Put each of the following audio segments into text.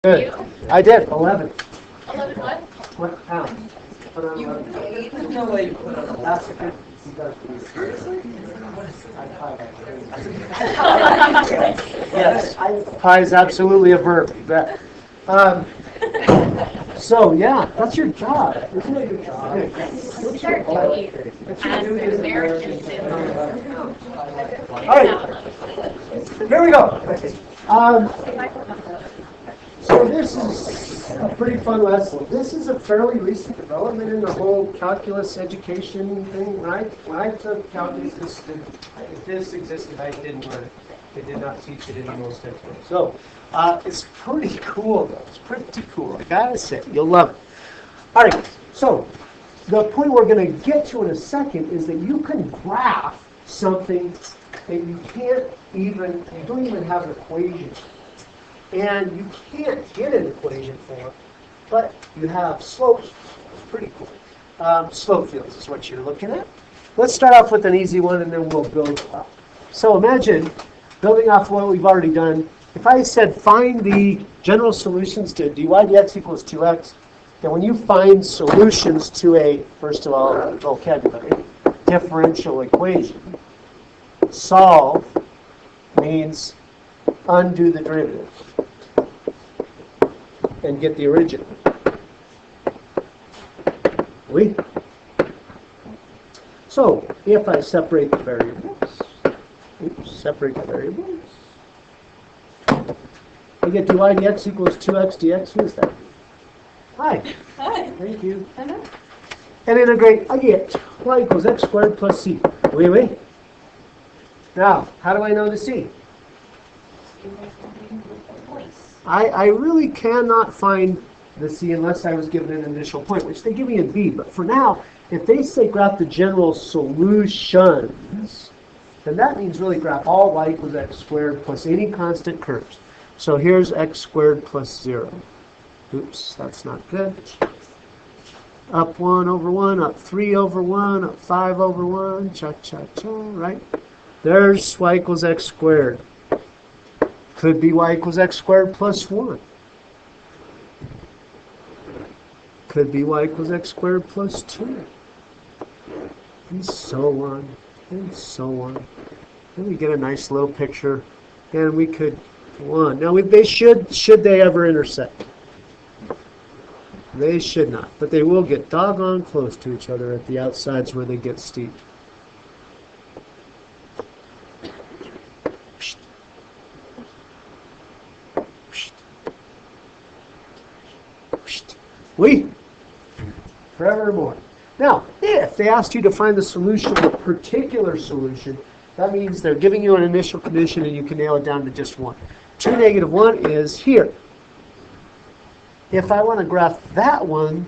Good. You? I did. 11. 11 what? What pounds? Put on 11. There's no way you put on That's a good. Seriously? Yes. Pi is absolutely a verb. You bet. So yeah, that's your job. Isn't it your job? What's your goal? What's your As duty as an Americans American? All right. Here we go. So this is a pretty fun lesson. This is a fairly recent development in the whole calculus education thing, right? When I took calculus, if this existed, I didn't learn it. They did not teach it in most textbooks. So it's pretty cool, though. It's pretty cool. I gotta say, you'll love it. All right. So the point we're going to get to in a second is that you can graph something that you don't even have an equation. And you can't get an equation for, but you have slopes. It's pretty cool. Slope fields is what you're looking at. Let's start off with an easy one, and then we'll build up. So imagine, building off what we've already done, if I said find the general solutions to dy dx equals 2x, then when you find solutions to a, first of all, vocabulary, differential equation, solve means undo the derivative and get the original. Oui? So, if I separate the variables, I get dy dx equals 2x dx. Who is that? Hi. Hi. Thank you. And integrate, I get y equals x squared plus c. Oui, oui? Now, how do I know the c? I really cannot find the c unless I was given an initial point, which they give me in b. But for now, if they say graph the general solutions, then that means really graph all y equals x squared plus any constant curves. So here's x squared plus 0. Oops, that's not good. Up 1 over 1, up 3 over 1, up 5 over 1, cha-cha-cha, right? There's y equals x squared. Could be y equals x squared plus 1. Could be y equals x squared plus 2. And so on, and so on. Then we get a nice little picture, and we could go on. Now, should they ever intersect? They should not, but they will get doggone close to each other at the outsides where they get steep. We forevermore. Now, if they asked you to find the solution of a particular solution, that means they're giving you an initial condition and you can nail it down to just one. 2, -1 is here. If I want to graph that one,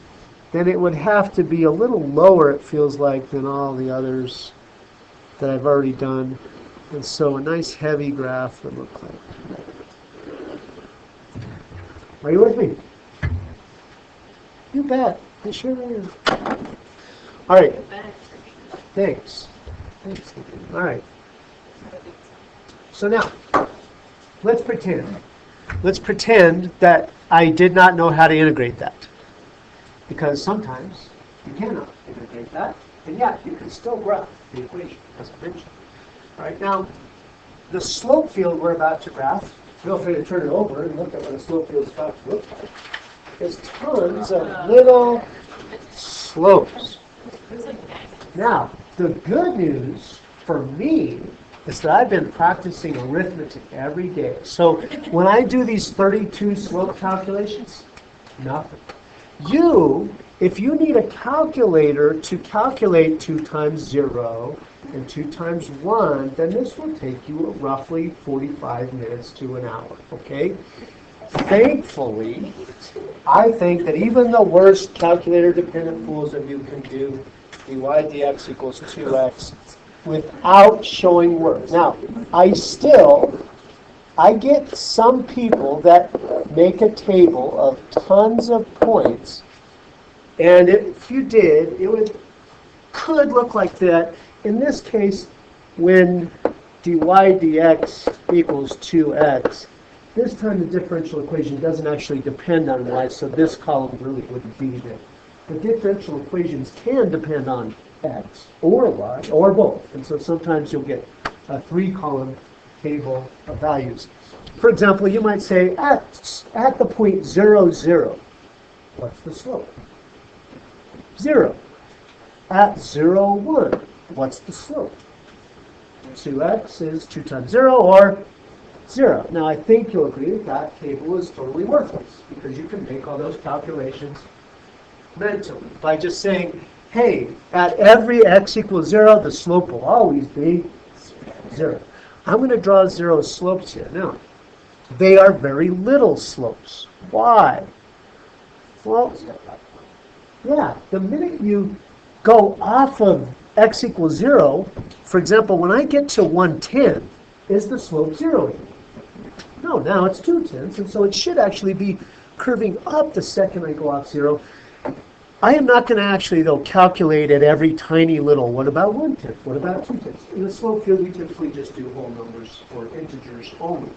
then it would have to be a little lower, it feels like, than all the others that I've already done. And so a nice heavy graph would look like that. Are you with me? You bet. I sure am. All right. Thanks. All right. So now, let's pretend that I did not know how to integrate that. Because sometimes you cannot integrate that, and yet you can still graph the equation, as I mentioned. All right. Now, the slope field we're about to graph, feel free to turn it over and look at what a slope field is about to look like. There's tons of little slopes. Now, the good news for me is that I've been practicing arithmetic every day. So when I do these 32 slope calculations, nothing. If you need a calculator to calculate 2 times 0 and 2 times 1, then this will take you roughly 45 minutes to an hour, okay? Thankfully, I think that even the worst calculator-dependent fools of you can do dy dx equals 2x without showing words. Now, I get some people that make a table of tons of points, and if you did, could look like that. In this case, when dy dx equals 2x, This time the differential equation doesn't actually depend on y, so this column really wouldn't be there. The differential equations can depend on x or y or both, and so sometimes you'll get a 3-column table of values. For example, you might say at the point 0, 0, what's the slope? 0. At 0, 1, what's the slope? 2x is 2 times 0, or 0. Now, I think you'll agree that that table is totally worthless, because you can make all those calculations mentally by just saying, hey, at every x equals 0, the slope will always be 0. I'm going to draw 0 slopes here. Now, they are very little slopes. Why? Well, yeah, the minute you go off of x equals 0, for example, when I get to 1/10, is the slope 0? No, now it's 2/10, and so it should actually be curving up the second I go off 0. I am not going to actually, though, calculate at every tiny little, what about 1/10? What about 2/10? In the slope field, we typically just do whole numbers or integers only.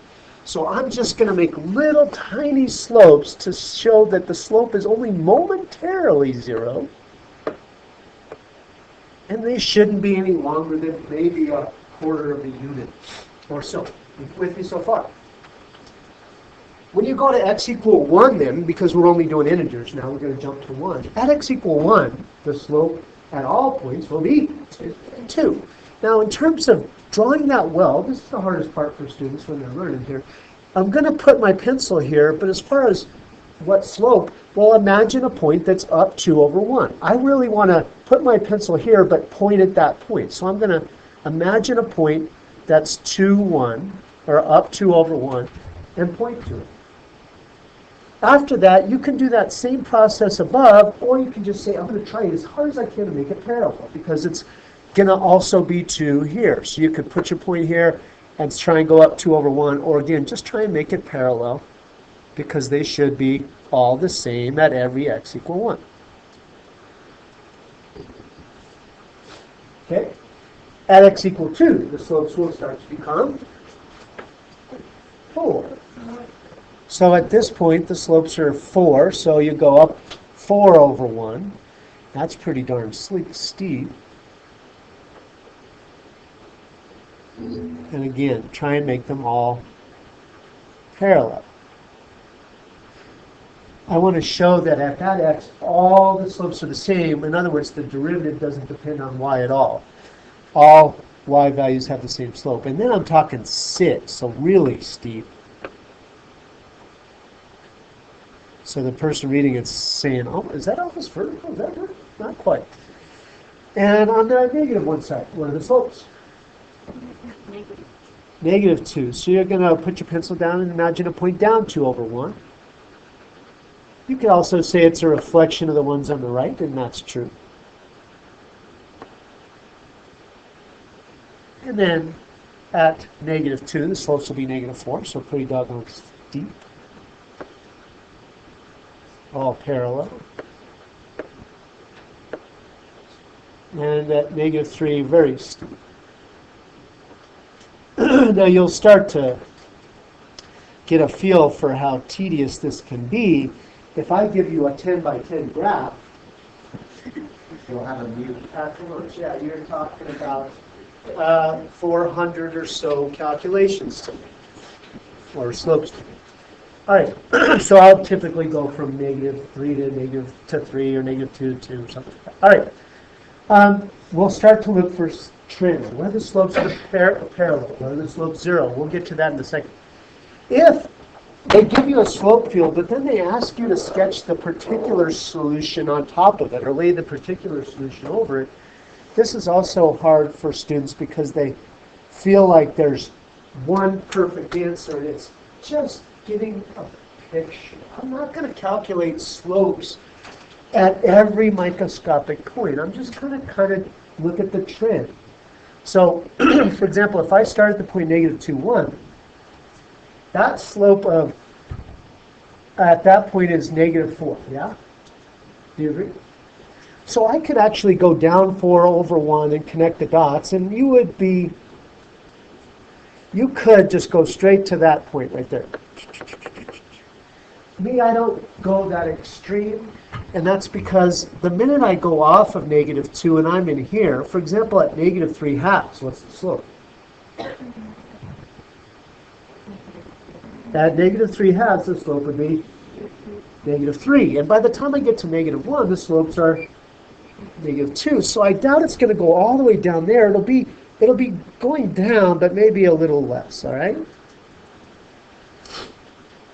So I'm just going to make little tiny slopes to show that the slope is only momentarily 0. And they shouldn't be any longer than maybe a quarter of a unit or so. With me so far? When you go to x equal 1 then, because we're only doing integers now, we're going to jump to 1. At x equal 1, the slope at all points will be 2. Now, in terms of drawing that well, this is the hardest part for students when they're learning here. I'm going to put my pencil here, but as far as what slope, well, imagine a point that's up 2 over 1. I really want to put my pencil here, but point at that point. So I'm going to imagine a point that's 2, 1, or up 2 over 1, and point to it. After that, you can do that same process above, or you can just say, I'm going to try it as hard as I can to make it parallel, because it's going to also be 2 here. So you could put your point here and try and go up 2 over 1, or again, just try and make it parallel, because they should be all the same at every x equal 1. Okay? At x equal 2, the slopes will start to become 4. So at this point, the slopes are 4, so you go up 4 over 1. That's pretty darn steep. And again, try and make them all parallel. I want to show that at that x, all the slopes are the same. In other words, the derivative doesn't depend on y at all. All y values have the same slope. And then I'm talking 6, so really steep. So the person reading it's saying, oh, is that almost vertical? Is that vertical? Not quite. And on the negative one side, what are the slopes? Negative 2. So you're going to put your pencil down and imagine a point down 2 over 1. You could also say it's a reflection of the ones on the right, and that's true. And then at negative 2, the slopes will be negative 4, so pretty doggone steep. All parallel. And at negative 3, very steep. Now you'll start to get a feel for how tedious this can be. If I give you a 10 by 10 graph, you'll have a mute afterwards. Yeah, you're talking about 400 or so calculations to me, or slopes to me. All right, so I'll typically go from negative 3 to negative to 3 or negative 2 to 2 or something. All right, we'll start to look for trends. What are the slopes parallel? What are the slopes 0? We'll get to that in a second. If they give you a slope field, but then they ask you to sketch the particular solution on top of it or lay the particular solution over it, this is also hard for students because they feel like there's one perfect answer and it's just getting a picture. I'm not going to calculate slopes at every microscopic point. I'm just going to kind of look at the trend. So, for example, if I start at the point negative 2, 1, that slope of at that point is negative 4, yeah? Do you agree? So I could actually go down 4 over 1 and connect the dots, and you would be you could just go straight to that point right there. Me, I don't go that extreme, and that's because the minute I go off of -2 and I'm in here, for example, at -3/2, what's the slope? At -3/2, the slope would be -3, and by the time I get to -1, the slopes are -2. So I doubt it's going to go all the way down there. It'll be going down, but maybe a little less. All right.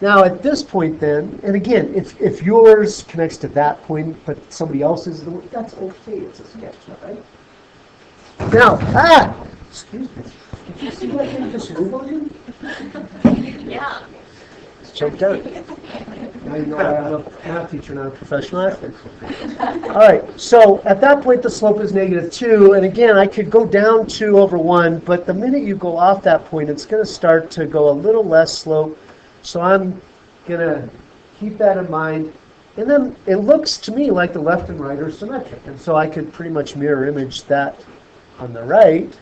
Now at this point, then, and again, if yours connects to that point, but somebody else's, that's okay. It's a sketch, all right. Now, excuse me. Did you see that thing just move on you? Yeah. It's jumped out. Now you know I'm a math teacher, not a professional athlete. All right, so at that point the slope is -2, and again I could go down 2/1, but the minute you go off that point it's going to start to go a little less slope, so I'm going to keep that in mind. And then it looks to me like the left and right are symmetric, and so I could pretty much mirror image that on the right.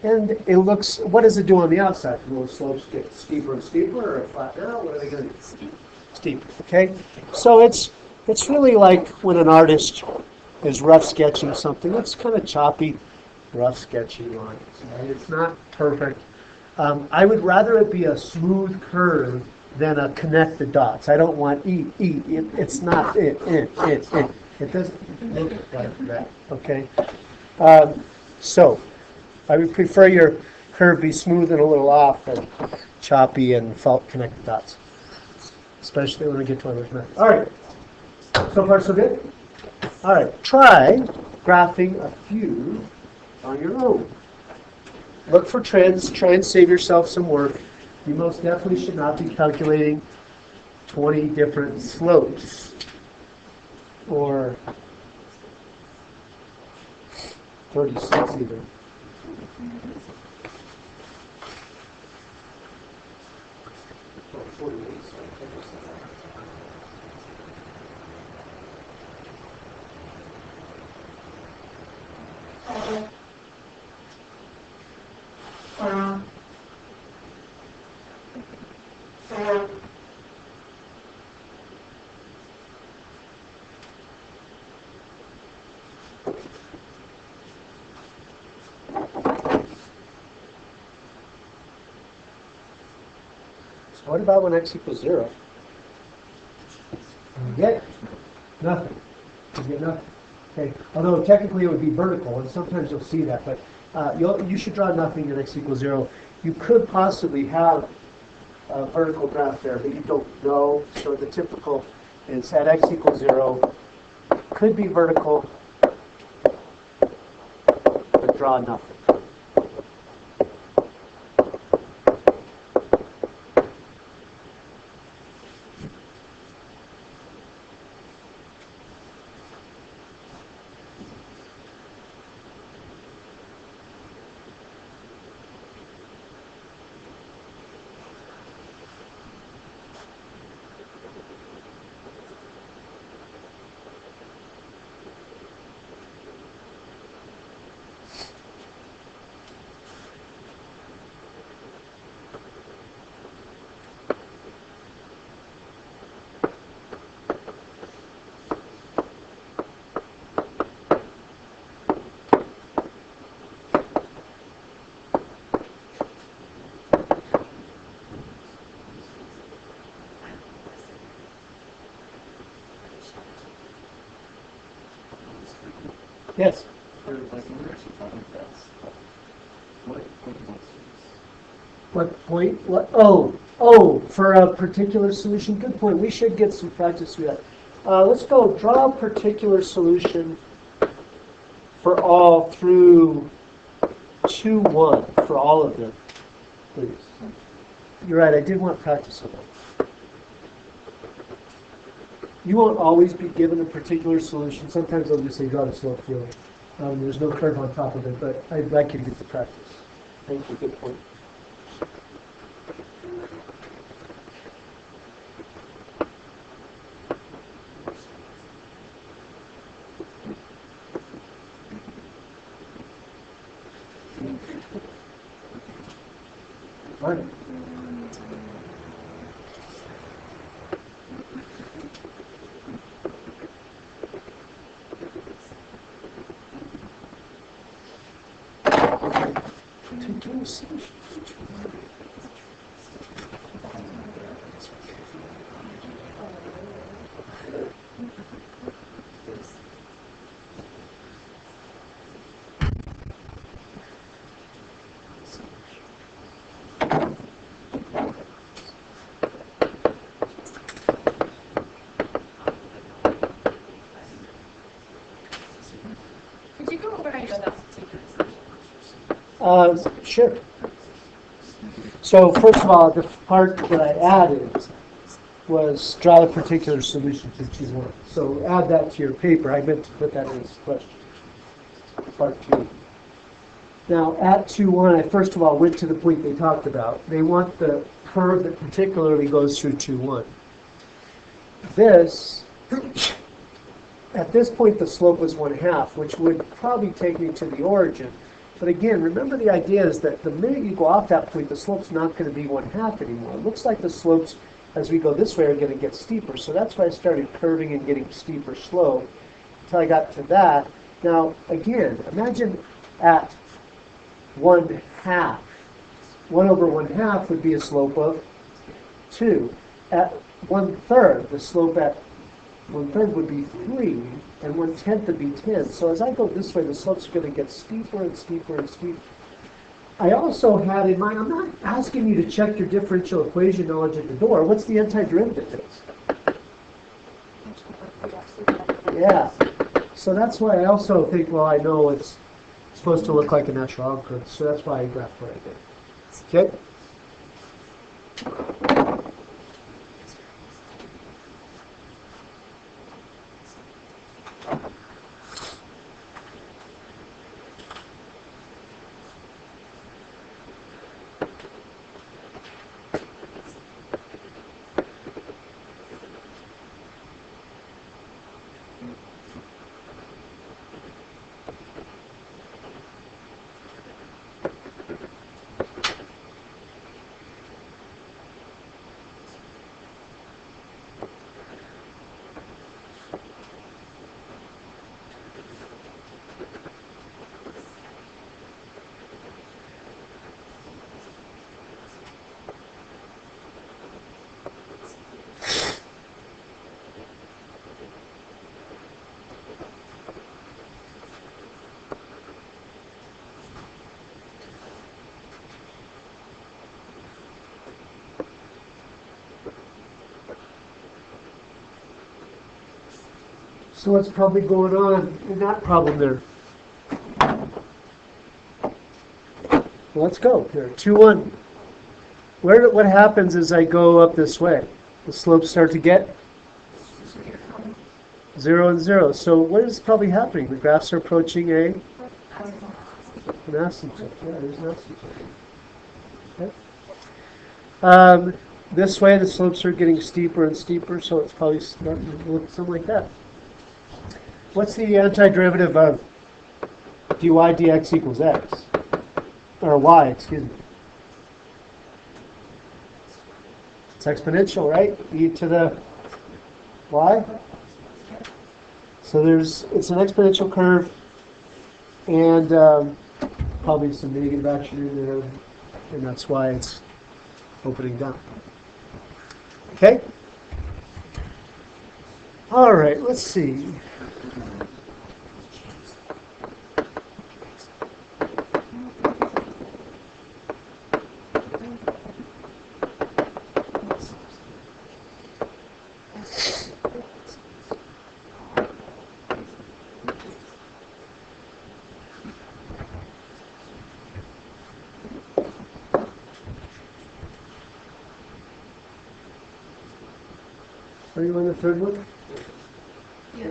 And it looks, what does it do on the outside? Will the slopes get steeper and steeper, or flatten out? What are they going to do? Steep. Okay. So it's really like when an artist is rough sketching something. It's kind of choppy, rough sketching lines. Right? It's not perfect. I would rather it be a smooth curve than a connect the dots. I don't want it's not it. It doesn't look like that. Okay. So. I would prefer your curve be smooth and a little off than choppy and connect the dots, especially when we get to other methods. All right, so far so good? All right, try graphing a few on your own. Look for trends, try and save yourself some work. You most definitely should not be calculating 20 different slopes or 36 either. What about when x equals 0? You get nothing. You get nothing. Okay. Although technically it would be vertical, and sometimes you'll see that, but you should draw nothing at x equals 0. You could possibly have a vertical graph there, but you don't know. So the typical is at x equals 0, could be vertical, but draw nothing. Yes. What point? What? Oh, for a particular solution. Good point. We should get some practice with that. Let's go. Draw a particular solution for all through 2-1 for all of them, please. You're right. I did want practice on that. You won't always be given a particular solution. Sometimes they'll just say draw the slope field. There's no curve on top of it, but I'd like you to get the practice. Thank you. Good point. Could you go over any of that? Sure. So first of all, the part that I added was draw a particular solution to T1. So add that to your paper. I meant to put that in this question. Part 2. Now at 2-1, I first of all went to the point they talked about. They want the curve that particularly goes through 2-1. This, at this point the slope was 1/2, which would probably take me to the origin. But again, remember the idea is that the minute you go off that point, the slope's not going to be 1/2 anymore. It looks like the slopes, as we go this way, are going to get steeper. So that's why I started curving and getting steeper slope until I got to that. Now, again, imagine at 1/2. 1 over 1/2 would be a slope of 2. At 1/3, the slope at 1/3 would be 3, and 1/10 would be 10. So as I go this way, the slope's going to get steeper and steeper and steeper. I also had in mind, I'm not asking you to check your differential equation knowledge at the door. What's the antiderivative? Yeah. So that's why I also think, well, I know it's supposed to look like a natural log curve. So that's why I graphed what I did. Okay? So what's probably going on in that problem there? Well, let's go here. 2-1. What happens as I go up this way? The slopes start to get 0 and 0. So what is probably happening? The graphs are approaching an asymptote. Yeah, there's an asymptote. Okay. This way, the slopes are getting steeper and steeper, so it's probably starting to look something like that. What's the antiderivative of dy dx equals x? Or y, excuse me. It's exponential, right? E to the y. So it's an exponential curve, and probably some negative action in there, and that's why it's opening down. Okay? All right, let's see. Are you on the third one? Yeah.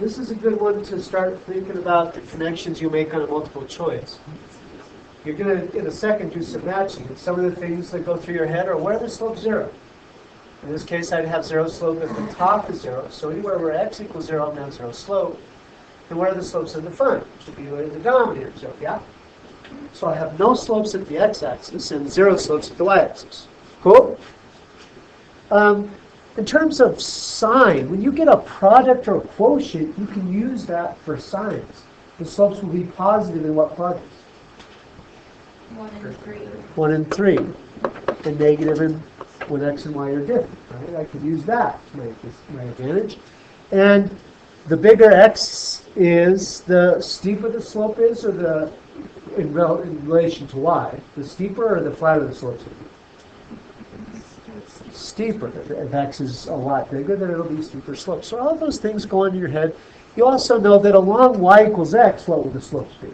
This is a good one to start thinking about the connections you make on a multiple choice. You're going to, in a second, do some matching. And some of the things that go through your head are where the slope 0. In this case, I'd have 0 slope at the top is 0. So anywhere where x equals 0, I'm going to have 0 slope. And where are the slopes in the front? Which would be where the denominator is 0, yeah? So I have no slopes at the x-axis and 0 slopes at the y-axis. Cool? In terms of sign, when you get a product or a quotient, you can use that for signs. The slopes will be positive in what quadrants? 1 and 3. 1 and 3. And negative and when x and y are different. Right? I could use that to make this my advantage. And the bigger x is, the steeper the slope is, or the in relation to y. The steeper or the flatter the slope is? Steeper. If x is a lot bigger, then it'll be steeper slope. So all of those things go into your head. You also know that along y equals x, what will the slopes be?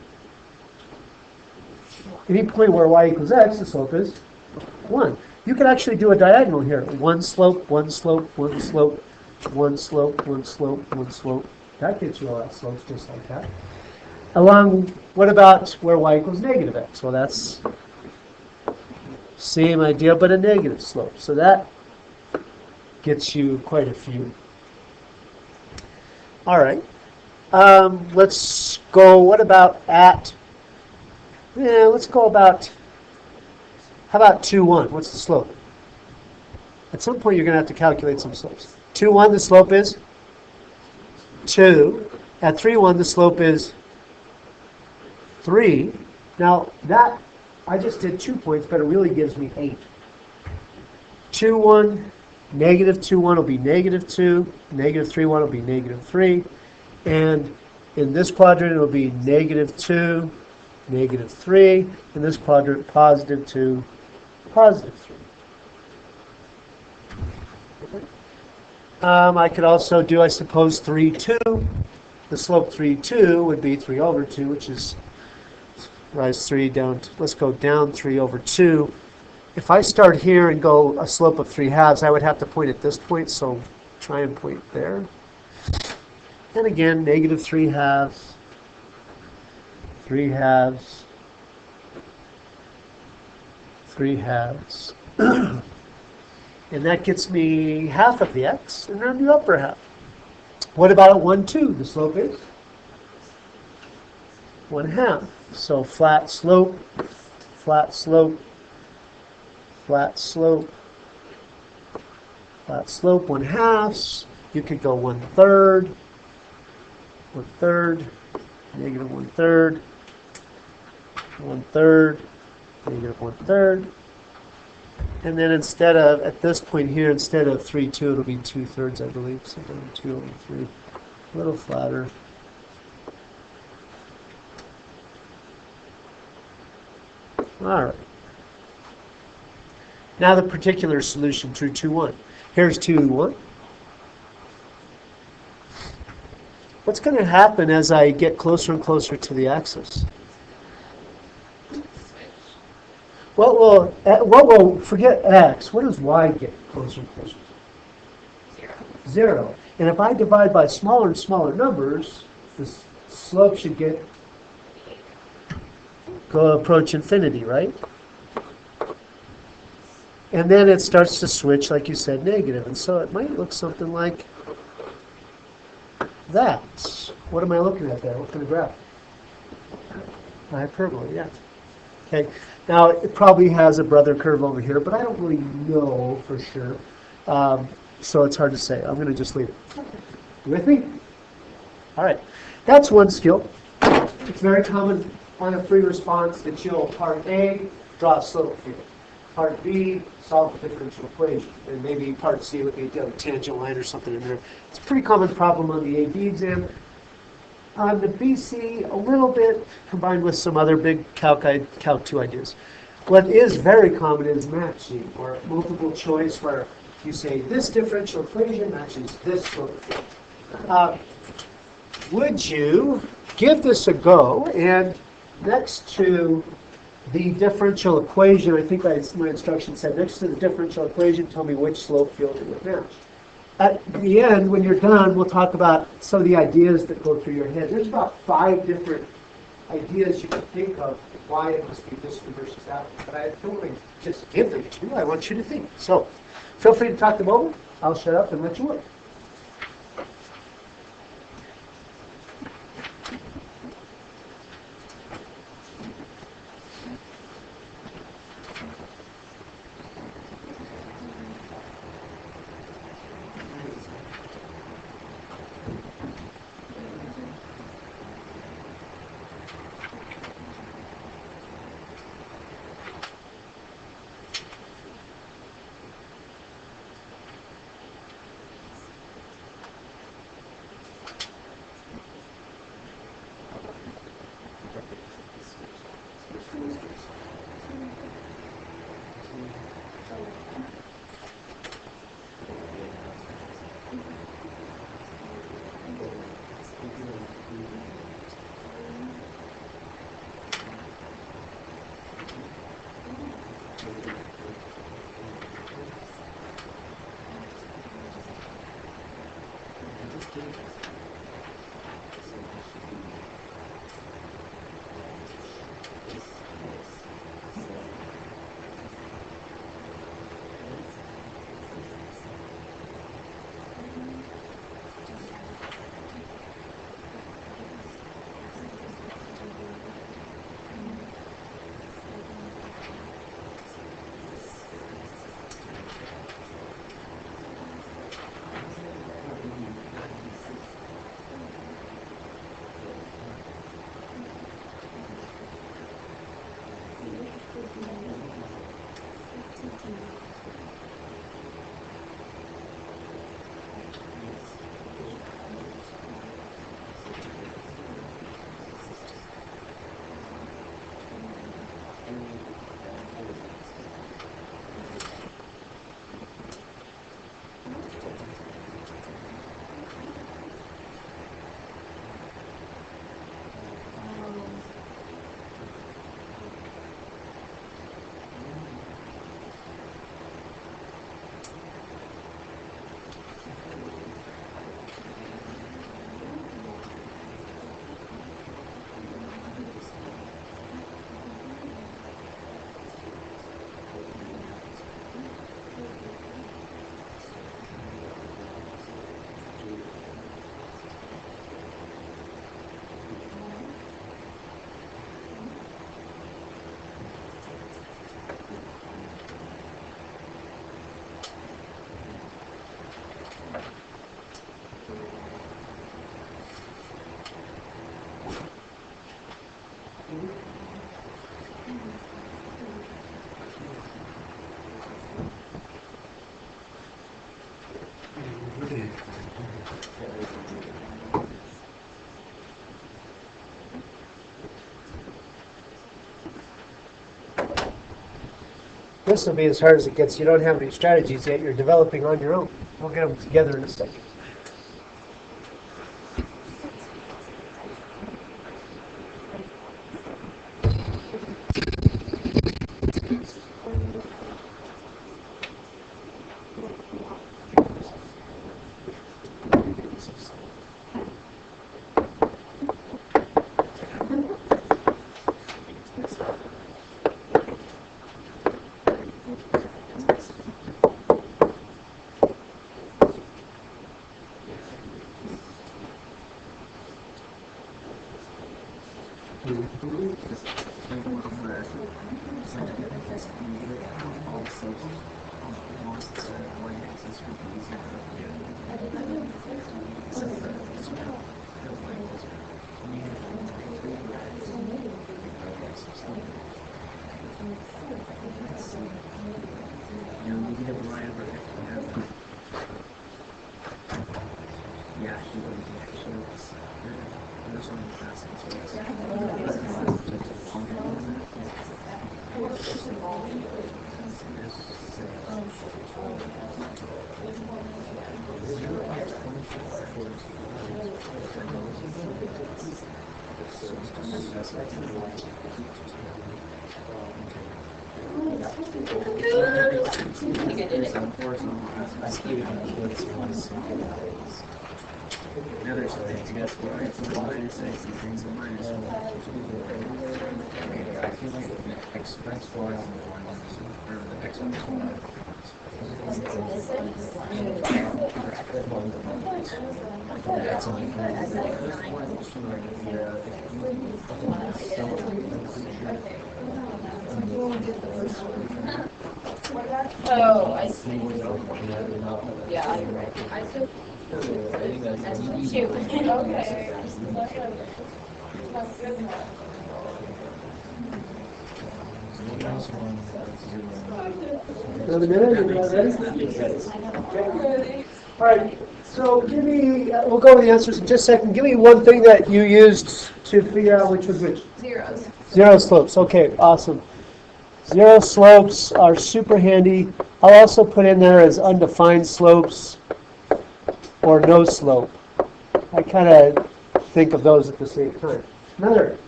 Any point where y equals x, the slope is 1. You can actually do a diagonal here. 1 slope, 1 slope, 1 slope, 1 slope, 1 slope, 1 slope. That gets you all that slopes just like that. Along, what about where y equals negative x? Well, that's same idea, but a negative slope. So that gets you quite a few. All right. Let's go, what about let's go about, how about 2, 1? What's the slope? At some point, you're going to have to calculate some slopes. 2, 1, the slope is 2. At 3, 1, the slope is 3. Now, that, I just did 2 points, but it really gives me 8. 2, 1, negative 2, 1 will be negative 2. Negative 3, 1 will be negative 3. And in this quadrant, it will be negative 2, negative 3. In this quadrant, positive 2, positive 3. I could also do, I suppose, 3, 2. The slope 3, 2 would be 3 over 2, which is rise 3 down. Let's go down 3 over 2. If I start here and go a slope of 3 halves, I would have to point at this point, so try and point there. And again, negative 3 halves, 3 halves, 3 halves. And that gets me half of the x, and then the upper half. What about 1, 2? The slope is 1 half. So flat slope, flat slope, flat slope, flat slope, 1 halves. You could go 1/3, 1/3, negative 1/3, 1/3, negative 1/3. And then instead of, at this point here, instead of 3, 2, it'll be 2/3, I believe. So 2 over 3, a little flatter. All right. Now the particular solution through 2, 1. Here's 2, 1. What's going to happen as I get closer and closer to the axis? What will, forget x, what does y get closer and closer to? 0. And if I divide by smaller and smaller numbers, the slope should approach infinity, right? And then it starts to switch, like you said, negative. And so it might look something like that. What am I looking at there? What kind of graph? Hyperbola, yeah. Okay. Now, it probably has a brother curve over here, but I don't really know for sure. So it's hard to say. I'm going to just leave it. You with me? All right. That's one skill. It's very common on a free response that you'll, part A, draw a slope field. Part B, solve the differential equation. And maybe part C would be a tangent line or something in there. It's a pretty common problem on the AB exam. On the BC, a little bit combined with some other big Calc 2 ideas. What is very common is matching, or multiple choice, where you say this differential equation matches this slope field. Would you give this a go, and next to the differential equation, I think my instruction said, next to the differential equation, tell me which slope field it would match. At the end, when you're done, we'll talk about some of the ideas that go through your head. There's about 5 different ideas you can think of why it must be this one versus that one. But I don't want to just give them to you. I want you to think. So feel free to talk them over. I'll shut up and let you work. This will be as hard as it gets. You don't have any strategies yet. You're developing on your own. We'll get them together in a second. Oh, I see. Yeah. I took. That's cute. Okay. That's good. Another minute? You guys ready? All right. So give me, we'll go over the answers in just a second. Give me one thing that you used to figure out which was which. Zeros. Zero slopes. Okay, awesome. Zero slopes are super handy. I'll also put in there as undefined slopes or no slope. I kind of think of those at the same time. Another.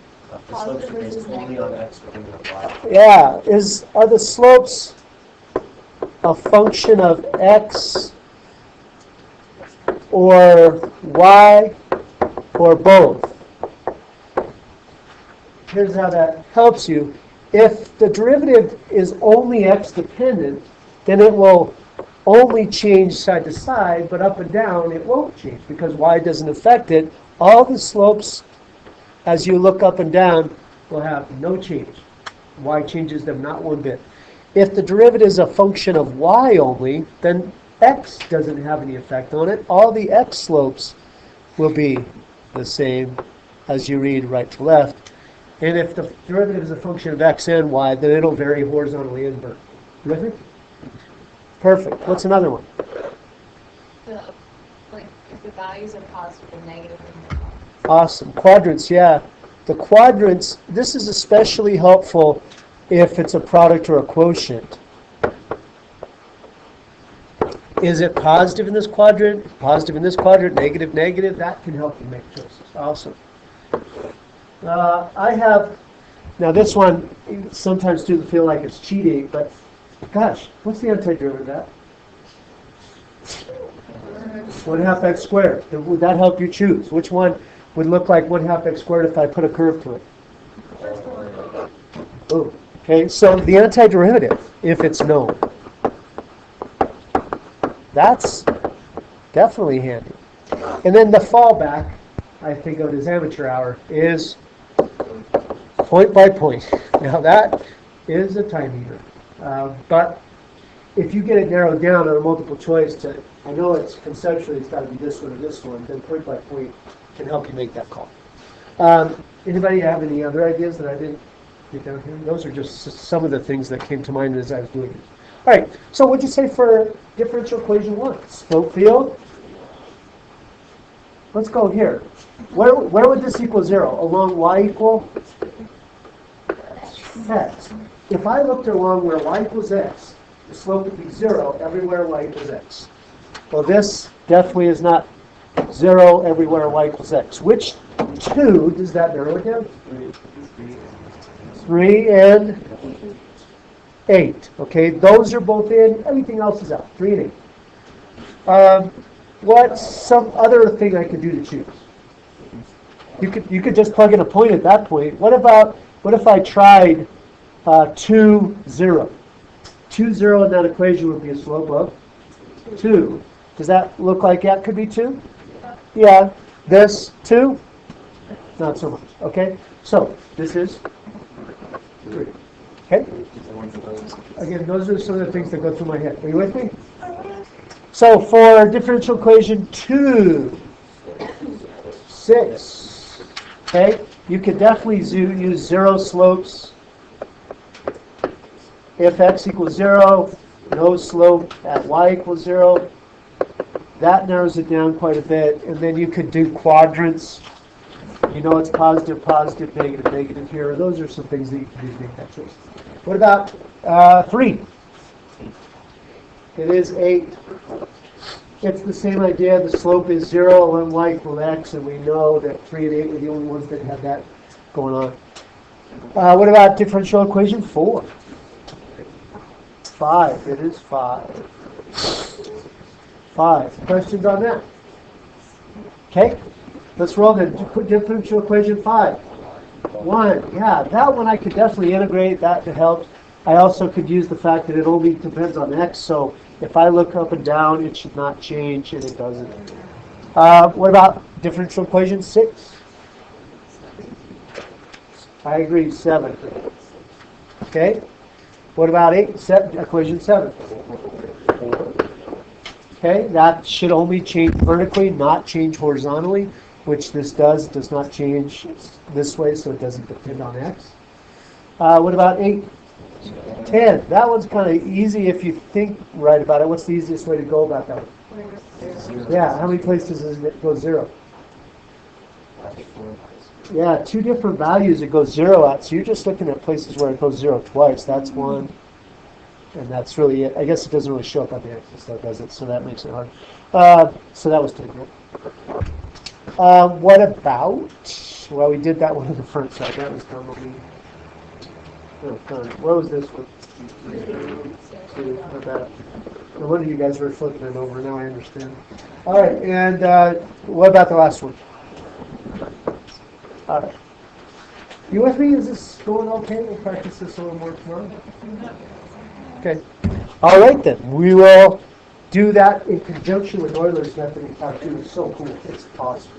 The slopes are based only on x within the y. Yeah, are the slopes a function of x or y, or both. Here's how that helps you. If the derivative is only x dependent, then it will only change side to side, but up and down it won't change because y doesn't affect it. All the slopes, as you look up and down, will have no change. Y changes them not one bit. If the derivative is a function of y only, then x doesn't have any effect on it. All the x slopes will be the same as you read right to left. And if the derivative is a function of x and y, then it'll vary horizontally and vertically. You with me? Perfect. What's another one? If the values are positive and negative. Awesome. Quadrants, yeah. The quadrants, this is especially helpful if it's a product or a quotient. Is it positive in this quadrant? Positive in this quadrant? Negative, negative? That can help you make choices. Awesome. Now this one, sometimes students feel like it's cheating, but gosh, what's the antiderivative of that? 1/2 x squared. Would that help you choose? Which one would look like 1/2 x squared if I put a curve to it? Oh, okay, so the antiderivative, if it's known. That's definitely handy. And then the fallback, I think of it as amateur hour, is point by point. Now that is a time eater. But if you get it narrowed down on a multiple choice to, I know it's conceptually it's got to be this one or this one, then point by point can help you make that call. Anybody have any other ideas that I didn't get down here? Those are just some of the things that came to mind as I was doing it. All right, so what'd you say for differential equation 1? Slope field? Let's go here. Where would this equal 0? Along y equal x. If I looked along where y equals x, the slope would be 0 everywhere y equals x. Well, this definitely is not 0 everywhere y equals x. Which 2 does that narrow it down? 3 and 8. Okay, those are both in. Everything else is out. 3 and 8. What's some other thing I could do to choose? You could just plug in a point at that point. What if I tried 2, 0? 2, 0 in that equation would be a slope of 2. Does that look like that could be 2? Yeah. This 2? Not so much. Okay. So this is 3. Okay. Again, those are some of the things that go through my head. Are you with me? So for differential equation 2, 6, okay, you could definitely use 0 slopes. If x equals 0, no slope at y equals 0. That narrows it down quite a bit. And then you could do quadrants. You know it's positive, positive, negative, negative here. Those are some things that you can do to make that choice. What about 3? It is 8. It's the same idea. The slope is 0 along y equals x, and we know that 3 and 8 were the only ones that had that going on. What about differential equation 4? 5. It is 5. 5. Questions on that? Okay. Let's roll then. Differential equation 5. 1. Yeah, that one I could definitely integrate. That helps. I also could use the fact that it only depends on x, so if I look up and down, it should not change, and it doesn't. What about differential equation 6? I agree, 7. Okay. What about 8? Equation 7. Okay, that should only change vertically, not change horizontally, which this does not change this way, so it doesn't depend on x. What about 8? 10. That one's kind of easy if you think right about it. What's the easiest way to go about that one? Yeah, how many places does it go 0? Yeah, 2 different values it goes 0 at. So you're just looking at places where it goes 0 twice. That's one. And that's really it. I guess it doesn't really show up on the axis, though, does it? So that makes it hard. So that was difficult. What about, well, we did that one on the front side. That was probably, where was this one? too. My bad. No wonder you guys were flipping it over. Now I understand. All right, and what about the last one? All right. You with me? Is this going okay? We'll practice this a little more tomorrow. Okay. All right then. We will do that in conjunction with Euler's method in calculus. It's so cool. It's awesome.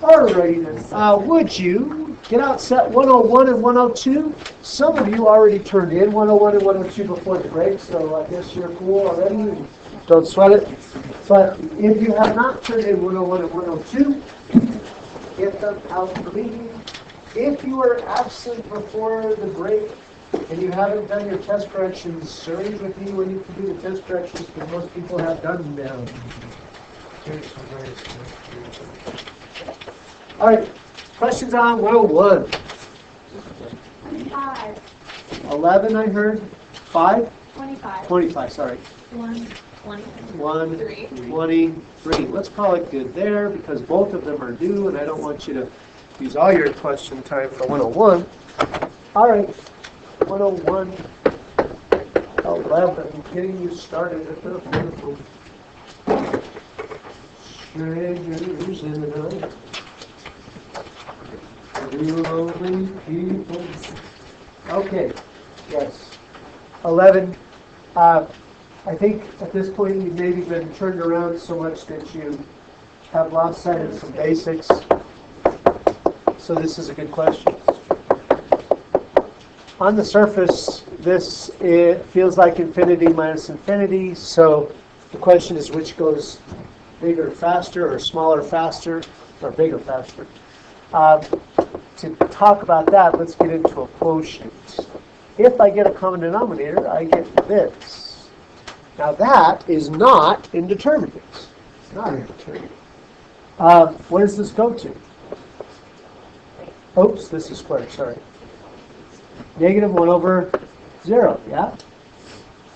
All right then. Would you get out set 101 and 102? Some of you already turned in 101 and 102 before the break, so I guess you're cool already. Don't sweat it. But if you have not turned in 101 and 102, get them out for me. If you were absent before the break and you haven't done your test corrections, arrange with me when you can do the test corrections, because most people have done them. All right, questions on 101? 5, 11, I heard. 5? 25, 25, sorry. 1, 20, 1, 3. 23. Let's call it good there, because both of them are due, and I don't want you to use all your question time for 101. All right, 101, 11, getting you started at the beautiful strangers in the night. You lonely people. Okay, yes. 11. I think at this point you've maybe been turned around so much that you have lost sight of some basics. So this is a good question. On the surface, it feels like infinity minus infinity. So the question is, which goes bigger faster, or smaller faster, or bigger faster? To talk about that, let's get into a quotient. If I get a common denominator, I get this. Now that is not indeterminate. It's not indeterminate. Where does this go to? Oops, this is squared, sorry. Negative 1 over 0, yeah?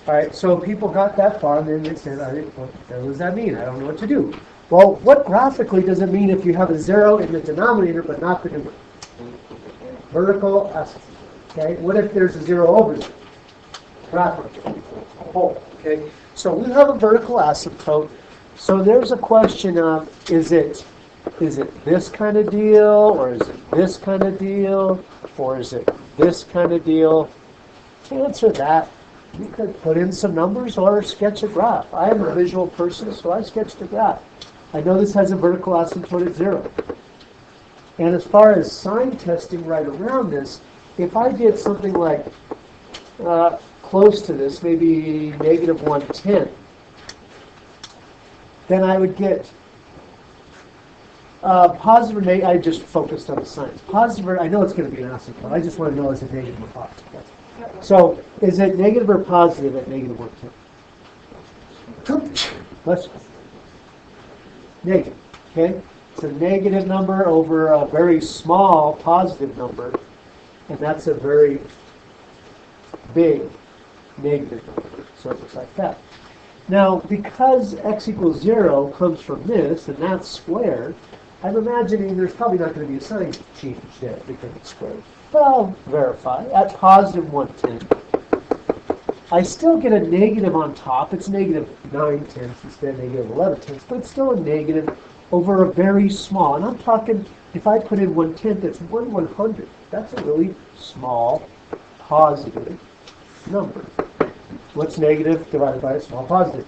All right, so people got that far, and then they said, all right, what does that mean? I don't know what to do. Well, what graphically does it mean if you have a 0 in the denominator but not the numerator? Vertical asymptote. Okay, what if there's a 0 over 0? Graphically. Oh, okay, so we have a vertical asymptote. So there's a question of, is it this kind of deal, or is it this kind of deal, or is it this kind of deal? To answer that, you could put in some numbers or sketch a graph. I am a visual person, so I sketched a graph. I know this has a vertical asymptote at 0. And as far as sign testing right around this, if I did something like close to this, maybe negative 1/10, then I would get positive or negative. I just focused on the signs. Positive, I know it's going to be an asymptote. I just want to know, is it negative or positive? So is it negative or positive at negative 1/10? Let's negative. Okay, it's a negative number over a very small positive number, and that's a very big negative number. So it looks like that. Now, because x equals 0 comes from this, and that's squared, I'm imagining there's probably not going to be a sign change there because it's squared. But I'll verify. At positive 1/10, I still get a negative on top. It's negative 9/10 instead of negative 11/10, but it's still a negative over a very small. And I'm talking, if I put in 1/10, it's 1/100. That's a really small positive number. What's negative divided by a small positive?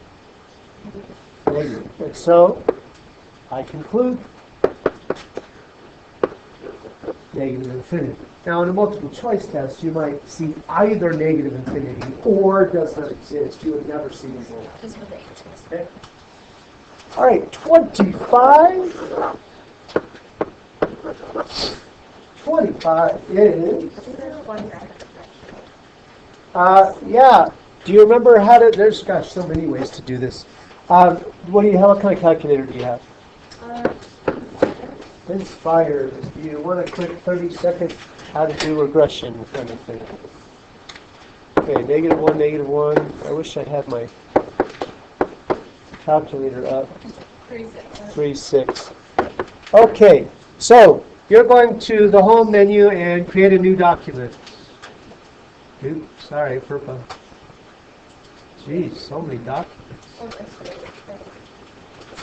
Negative. And so I conclude negative infinity. Now, in a multiple choice test, you might see either negative infinity or does not exist. You would never see them both. Just with H. Okay. All right, 25. 25 is. Yeah. Do you remember how to? There's so many ways to do this. What kind of calculator do you have? Inspired. Do you want a quick 30-second how to do regression kind of thing? Okay, -1, -1. I wish I had my calculator up. 3.6. Okay, so you're going to the home menu and create a new document. Oops, sorry, Purple. Geez, so many documents.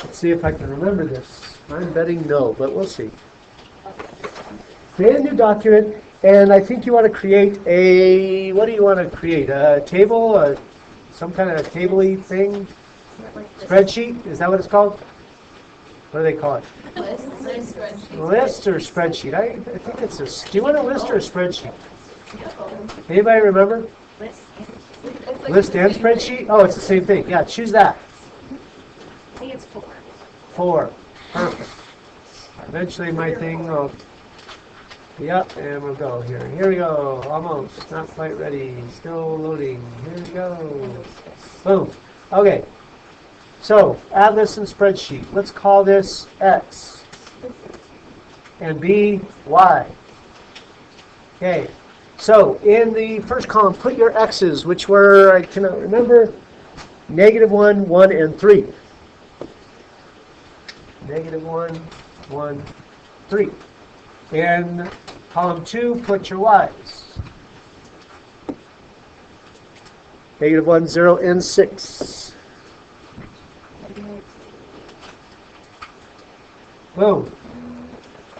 Let's see if I can remember this. I'm betting no, but we'll see. Create a new document, and I think you want to create a, what do you want to create? A table, some kind of table-y thing? Spreadsheet? Is that what it's called? What do they call it? List or spreadsheet? I think it's a, do you want a list or a spreadsheet? Anybody remember? List and spreadsheet? Oh, it's the same thing. Yeah, choose that. I think it's 4. 4. Perfect. Eventually my thing will, yep, and we'll go here. Here we go. Almost. Not quite ready. Still loading. Here we go. Boom. Okay. So, atlas and spreadsheet. Let's call this X. And B, Y. Okay. So, in the first column, put your X's, which were, I cannot remember, -1, 1, and 3. -1, 1, 3. In column 2, put your Y's. -1, 0, and 6. Boom.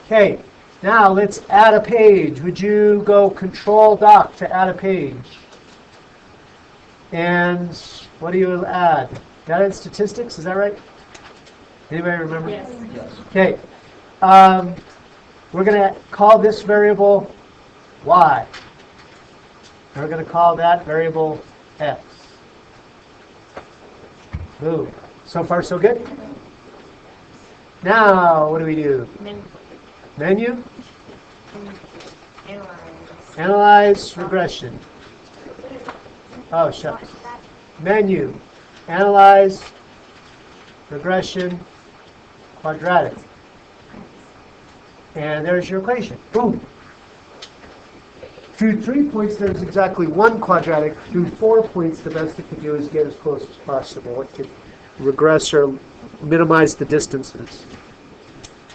Okay, now let's add a page. Would you go Control Doc to add a page? And what do you add? Data and statistics, is that right? Anybody remember? Yes. Okay. We're going to call this variable Y. And we're going to call that variable X. Boom. So far, so good? Now, what do we do? Menu? Analyze regression. Oh, shucks. Menu. Analyze regression quadratic. And there's your equation. Boom. Through 3 points, there's exactly 1 quadratic. Through 4 points, the best it could do is get as close as possible. It could regress or minimize the distances.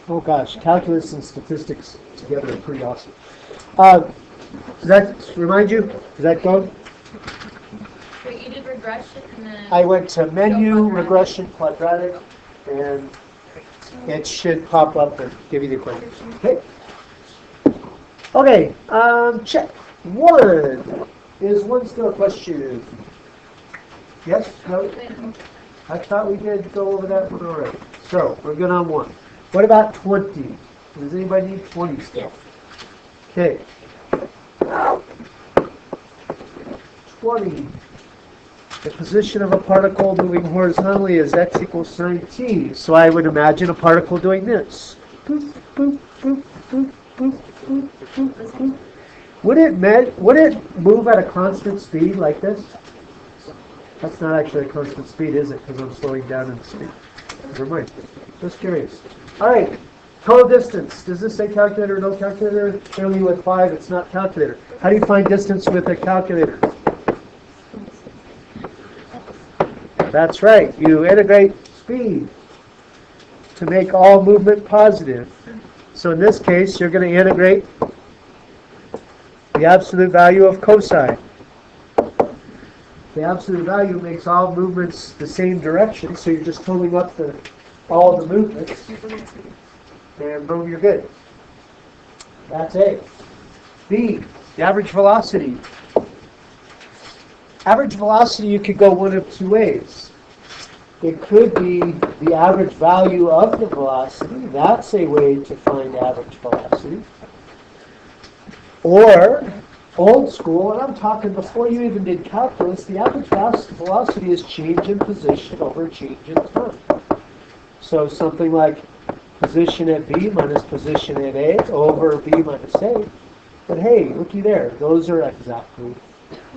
Oh gosh, calculus and statistics together are pretty awesome. Does that remind you? Does that go? Wait, you did regression and then... I went to menu, regression, quadratic, and it should pop up and give you the equation. Okay. Okay, check. 1. Is 1 still a question? Yes? No? I thought we did go over that one already. So, we're good on 1. What about 20? Does anybody need 20 still? Okay. 20. The position of a particle moving horizontally is x equals sine t. So I would imagine a particle doing this. Boop, boop, boop, boop, boop, boop, boop, boop. Would it move at a constant speed like this? That's not actually a constant speed, is it? Because I'm slowing down in speed. Never mind. Just curious. All right. Total distance. Does this say calculator or no calculator? Clearly with 5, it's not calculator. How do you find distance with a calculator? That's right. You integrate speed to make all movement positive. So in this case, you're going to integrate the absolute value of cosine. The absolute value makes all movements the same direction, so you're just totaling up all the movements, and boom, you're good. That's A. B, the average velocity. Average velocity, you could go one of 2 ways. It could be the average value of the velocity. That's a way to find average velocity. Or, old school, and I'm talking before you even did calculus, the average velocity is change in position over change in time. So something like position at B minus position at A over B minus A. But hey, looky there, those are exactly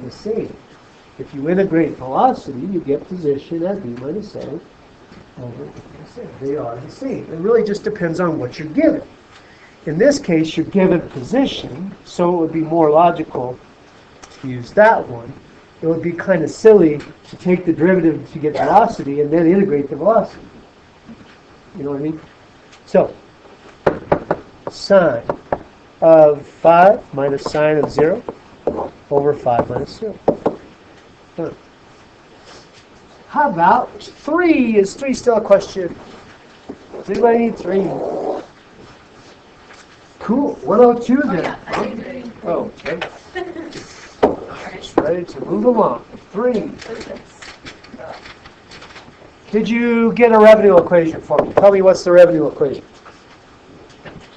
the same. If you integrate velocity, you get position at B minus A over B minus A. They are the same. It really just depends on what you're given. In this case, you're given position, so it would be more logical to use that one. It would be kind of silly to take the derivative to get velocity and then integrate the velocity. You know what I mean? So, sine of 5 minus sine of 0 over 5 minus 0. Done. How about 3? Is 3 still a question? Does anybody need 3? Cool. 102 Oh, then. yeah, I did agree. Oh, okay. Just ready to move along. 3. Did you get a revenue equation for me? Tell me what's the revenue equation.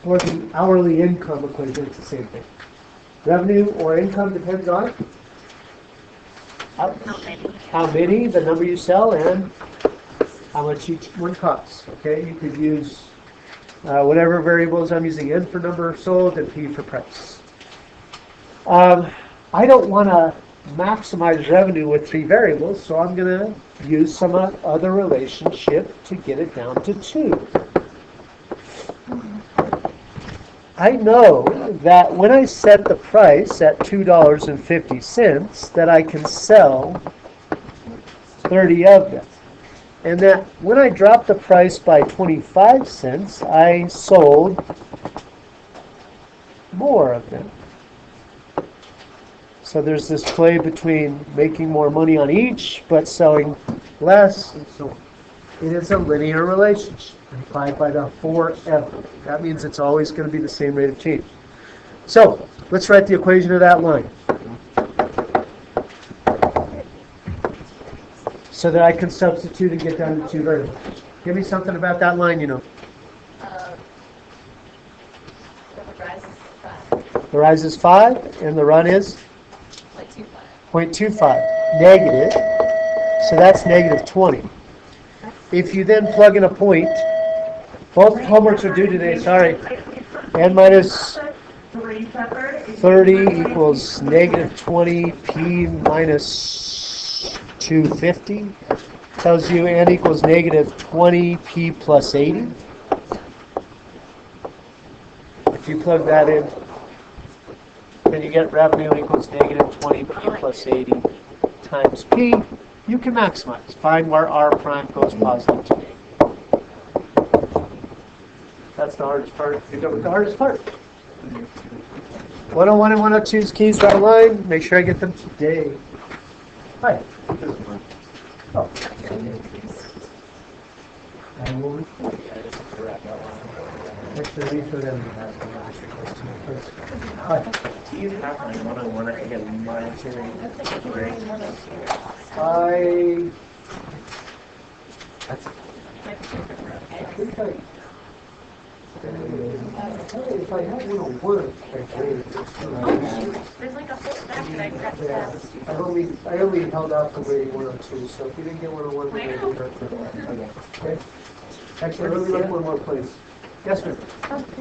Or the hourly income equation, it's the same thing. Revenue or income depends on how many, the number you sell, and how much each one costs. Okay, you could use whatever variables I'm using, N for number sold and P for price. I don't want to maximize revenue with 3 variables, so I'm going to use some other relationship to get it down to 2. I know that when I set the price at $2.50, that I can sell 30 of them. And that when I drop the price by 25 cents, I sold more of them. So there's this play between making more money on each, but selling less, and so on. It is a linear relationship, implied by the forever. That means it's always going to be the same rate of change. So let's write the equation of that line, so that I can substitute and get down to 2 variables. Give me something about that line, you know. The rise is 5. The rise is 5, and the run is Like 2.5. 0.25. Negative. So that's negative 20. If you then plug in a point, both homeworks are due today, sorry. N minus 30 equals negative 20, P minus 250. Tells you N equals negative 20, P plus 80. If you plug that in, then you get revenue equals negative 20, P plus 80 times P. You can maximize. Find where R prime goes positive to me. That's the hardest part. You're done with the hardest part. 101 and 102's keys right line. Make sure I get them today. Hi. Oh. I will record. Actually, for them to ask the last question. Hi. Do you have my one-on-one? I get monitoring. If I had 101, There's like a whole stack that I got yeah, to. I only held out for waiting 102, so if you didn't get 101, then I did hurt for that. Okay? Actually, let me look one more place. Yes, ma'am. If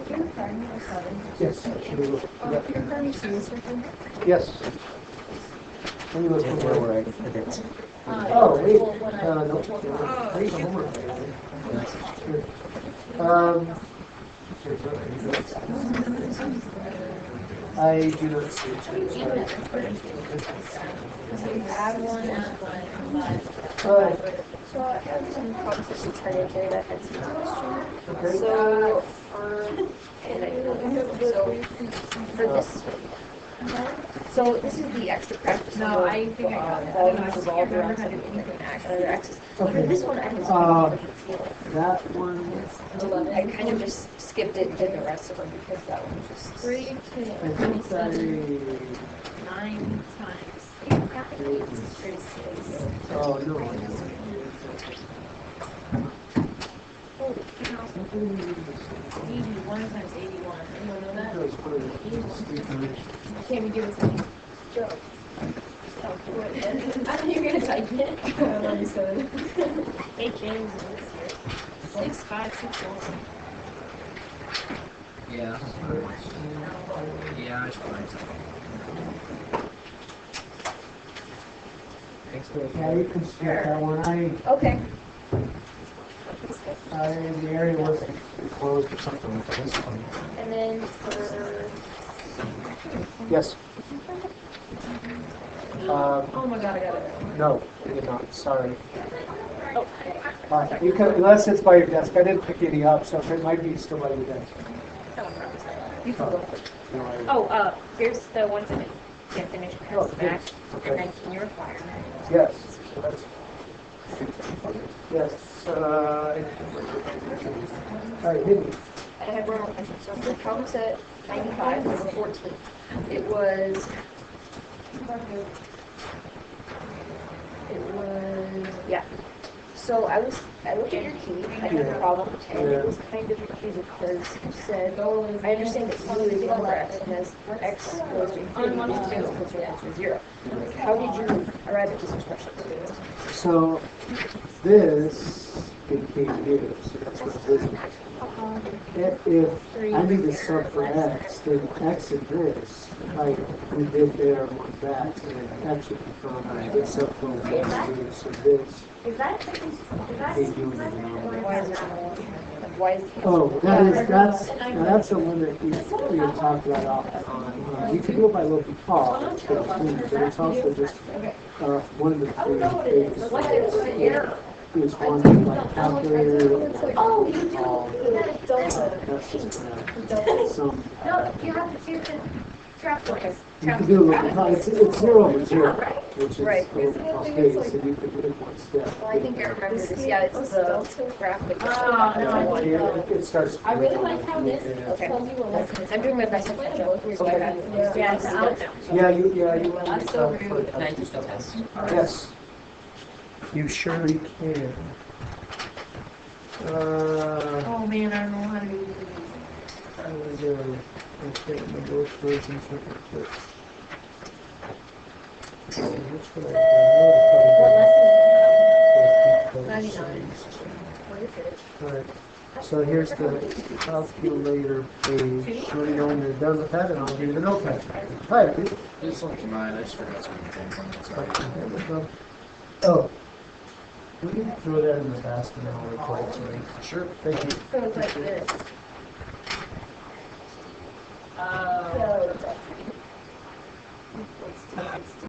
you're requiring me or 7. Yes, actually, look. Yeah. If you're requiring me to use something. Yes. Let me look Where one more. were I? Okay. Oh, wait. Well, when I- No. Oh, Wait, the homework. I do not see it. Sorry. So you add one, So I have some problems with the target data. I had some questions. Okay. So for this, so this is the extra practice. No, I think I got it. Volumes of all I can't remember how to directions do and it. other axes. For Okay. this one, I have some different feeling. That one. I kind of just skipped it and did the rest of them because that one was just. 3 I to think 27, 9 times 8 is 36. Oh, no. 81 times 81. Anyone know that? That was one of the- Can you give it to me? Joe. Oh, what? I thought you were gonna type it. I love you so. Hey, James is here. 6, 5, 6, 1. Yeah. Yeah, I should find something. Thanks for Yeah, you can skip that one. Okay. The area wasn't closed or something like this one. And then for Yes. Oh my god, I got it. No, you did not. Sorry. oh, You can, unless it's by your desk. I didn't pick any up, so it might be still by your desk. you can go. Oh, Here's the ones that didn't finish Oh, past back, okay. and then can you require? yes. So that's Yes, all right, hit me. I had one more question. So the count at 95 was 14. It was, yeah. So I looked at your key, I had a problem, and it was kind of confusing because you said, I understand that U is the number x, and as x goes to infinity, y is closer to 0. How did you arrive at this expression? So this became here, so that's what this is. If I need to sub for x, then x in this, like we did there with that, and x would become the sub for this, so this. Is that They do it in the number. Why is it, why is it? Oh, that's the one that we were talking about on, you can do it by local call, but it's also just, one of the three things. Is one like calculator. Oh, you do. That's just, some, No, you have to do the trap you can do a local call, it's 0 over 0, which is a Right. local call case, so you can do it one step. Well, I think I remember this. Yeah, it's the graphic. It starts. I really like how this Okay. tells you a lesson. I'm doing my best to catch up. Here's what I got. Yeah, it's out. Yeah, you. I'm so rude. Can I do the test? Yes. You surely can. Oh man, I don't know how to do this. I was, okay, my both versions of the clip. So which one I What lesson? Alright, so here's the calculator page, so you know when you're done with that, and I'll give you the notepad. Hi, dude. Just look at mine, I just forgot something. Sorry. Oh. We can throw that in the basket and I'll record it tonight. Sure. Thank you. So it's like this. Oh. So it's like